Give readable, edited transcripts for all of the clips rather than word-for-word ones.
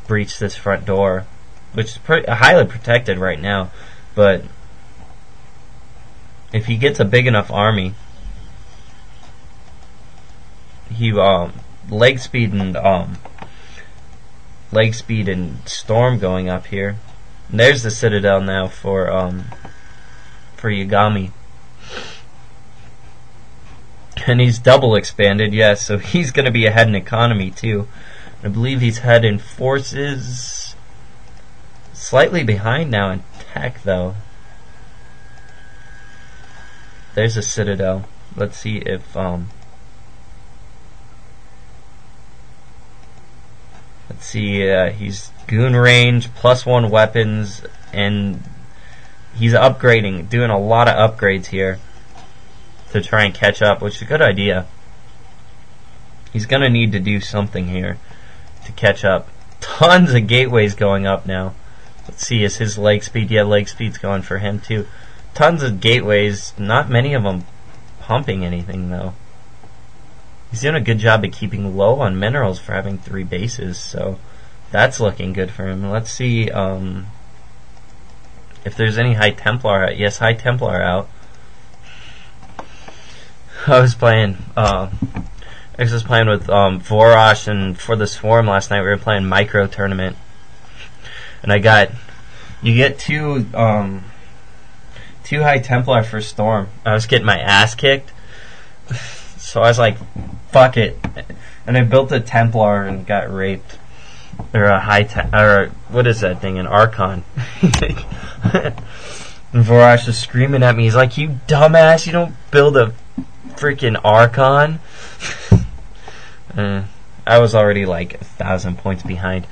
breach this front door, which is highly protected right now. But if he gets a big enough army, he leg speed and storm going up here. And there's the citadel now for Yagami. And he's double expanded, yes, so he's going to be ahead in economy too. I believe he's ahead in forces. Slightly behind now in tech, though. There's a citadel. Let's see if let's see. He's goon range, +1 weapons, and he's upgrading, doing a lot of upgrades here to try and catch up, which is a good idea. He's gonna need to do something here to catch up. Tons of gateways going up now. Let's see, is his leg speed? Yeah, leg speed's going for him too. Tons of gateways, not many of them pumping anything though. He's doing a good job of keeping low on minerals for having 3 bases, so that's looking good for him. Let's see if there's any High Templar out. Yes, High Templar out. I was playing with Vorosh, and for the Swarm last night we were playing micro tournament, and you get two High Templar for Storm. I was getting my ass kicked, so I was like, fuck it, and I built a Templar and got raped, or a or what is that thing, an Archon. And Vorosh was screaming at me. He's like, you dumbass, you don't build a freaking Archon. I was already like 1,000 points behind.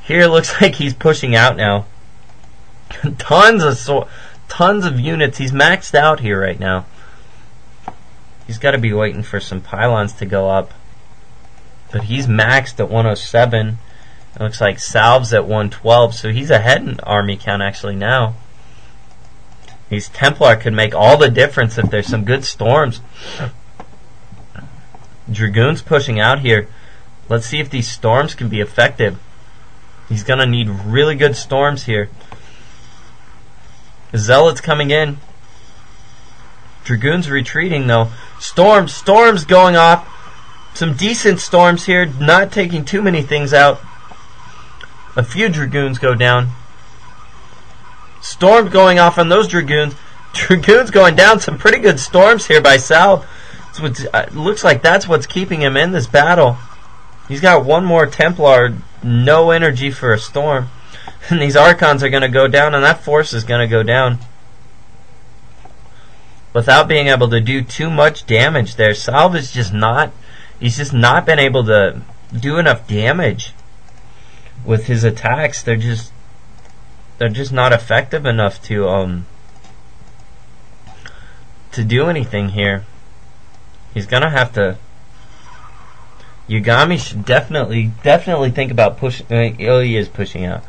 Here it looks like he's pushing out now. tons of units. He's maxed out here right now. He's got to be waiting for some pylons to go up, but he's maxed at 107. It looks like Salv's at 112, so he's ahead in army count actually now. These Templar could make all the difference if there's some good storms. Dragoon's pushing out here. Let's see if these storms can be effective. He's going to need really good storms here. Zealots coming in. Dragoon's retreating though. Storms going off. Some decent storms here, not taking too many things out. A few Dragoons go down. Storm going off on those Dragoons. Dragoons going down. Some pretty good storms here by Salv. Looks like that's what's keeping him in this battle. He's got one more Templar. No energy for a storm. And these Archons are going to go down, and that force is going to go down without being able to do too much damage there. Salv is just not... He's just not been able to do enough damage with his attacks. They're just not effective enough to do anything here. He's gonna have to. Yagami should definitely think about pushing. Oh, he is pushing out,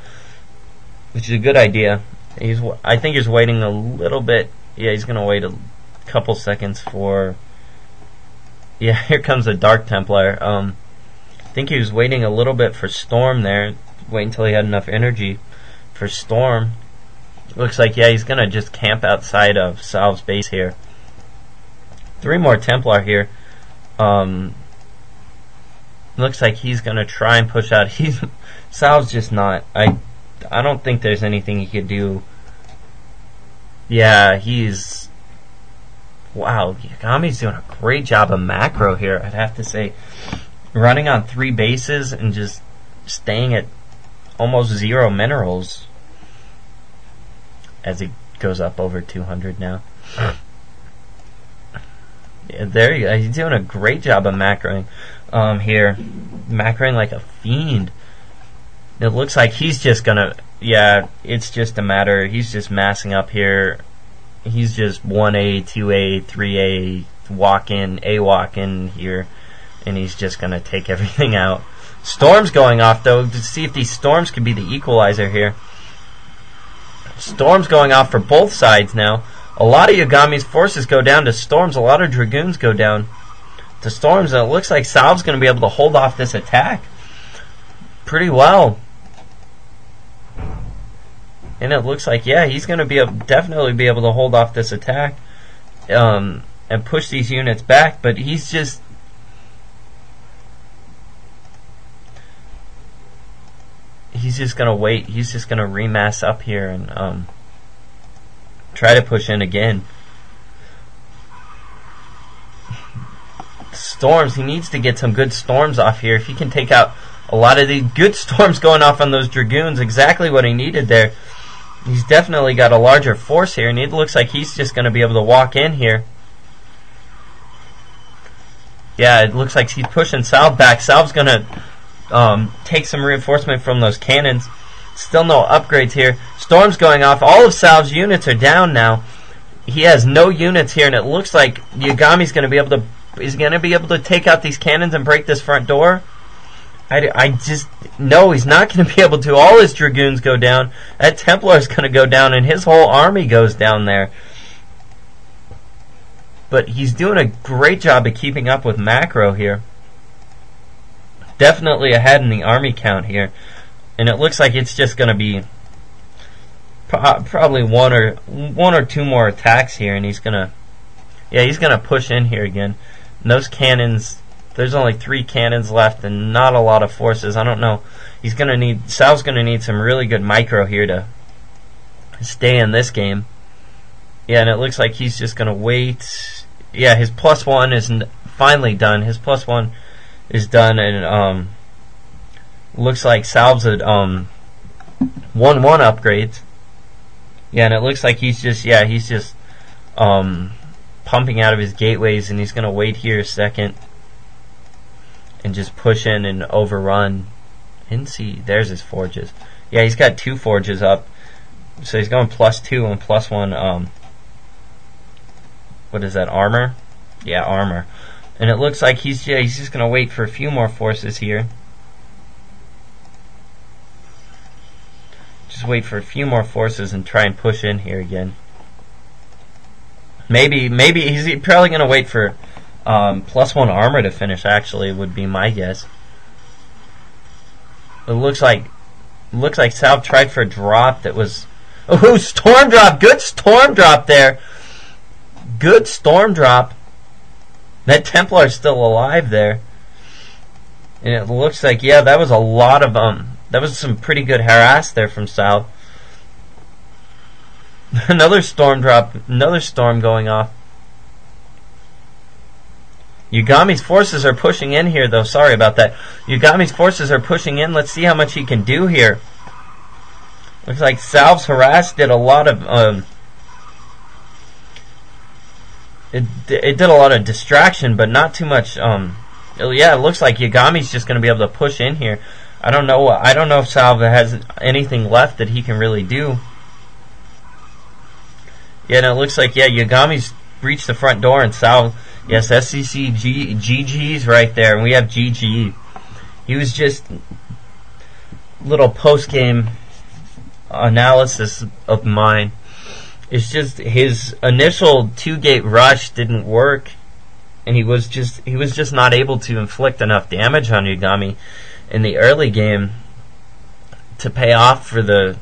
which is a good idea. I think he's waiting a little bit. Yeah, he's gonna wait a couple seconds for. Yeah, here comes a Dark Templar. I think he was waiting a little bit for Storm there. Wait until he had enough energy for Storm. Looks like, yeah, he's gonna just camp outside of Salv's base here. 3 more Templar here. Looks like he's gonna try and push out. Salv's just not. I don't think there's anything he could do. Yeah, he's. Wow, Yagami's doing a great job of macro here, I'd have to say. Running on 3 bases and just staying at almost 0 minerals as he goes up over 200 now. Yeah, there you go. He's doing a great job of macroing here. Macroing like a fiend. It looks like he's just gonna... Yeah, it's just a matter... He's just massing up here. He's just 1A, 2A, 3A, walk-in here. And he's just gonna take everything out. Storm's going off, though, to see if these storms could be the equalizer here. Storm's going off for both sides now. A lot of Yagami's forces go down to storms. A lot of Dragoons go down to storms. And it looks like Salv's going to be able to hold off this attack pretty well. And it looks like, yeah, he's going to definitely be able to hold off this attack and push these units back, but he's just going to wait. He's just going to remass up here and try to push in again. Storms, he needs to get some good storms off here. If he can take out a lot of the good storms going off on those dragoons, exactly what he needed there. He's definitely got a larger force here, and it looks like he's just going to be able to walk in here. Yeah, it looks like he's pushing Salv back. Salv's going to take some reinforcement from those cannons. Still no upgrades here. Storms going off. All of Salv's units are down now. He has no units here, and it looks like Yagami's going to be able to take out these cannons and break this front door. I just, no, he's not going to be able to. All his dragoons go down. That Templar's going to go down, and his whole army goes down there. But he's doing a great job of keeping up with macro here. Definitely ahead in the army count here. And it looks like it's just going to be probably one or two more attacks here, and he's going to push in here again. And those cannons, there's only 3 cannons left and not a lot of forces. I don't know. Sal's going to need some really good micro here to stay in this game. Yeah, and it looks like he's just going to wait. Yeah, his +1 is finally done. His +1 is done, and looks like Salv's at 1-1 upgrades. Yeah, and it looks like he's just pumping out of his gateways, and he's going to wait here a second and just push in and overrun. Didn't see, there's his forges. Yeah, he's got 2 forges up, so he's going +2 and +1. What is that, armor? Yeah, armor. And it looks like he's just going to wait for a few more forces here. Just wait for a few more forces and try and push in here again. Maybe he's probably going to wait for +1 armor to finish, actually, would be my guess. It looks like Salv tried for a drop that was... Oh, storm drop! Good storm drop there! Good storm drop. That Templar's still alive there. And it looks like, yeah, that was a lot of... that was some pretty good harass there from Salv. Another storm drop, another storm going off. Yagami's forces are pushing in here, though. Sorry about that. Yagami's forces are pushing in. Let's see how much he can do here. Looks like Salv's harass did a lot of... It did a lot of distraction, but not too much... yeah, it looks like Yagami's just going to be able to push in here. I don't know if Salv has anything left that he can really do. Yeah, and it looks like, yeah, Yagami's breached the front door, and Salv, yes, SCC GG's right there, and we have GG. He was just little post-game analysis of mine. It's just his initial 2-gate rush didn't work, and he was just not able to inflict enough damage on Yagami in the early game to pay off for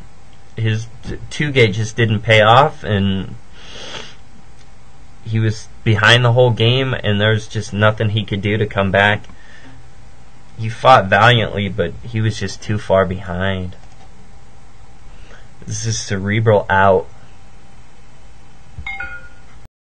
his 2-gate just didn't pay off, and he was behind the whole game, and there's just nothing he could do to come back. He fought valiantly, but he was just too far behind. This is Cerebral out.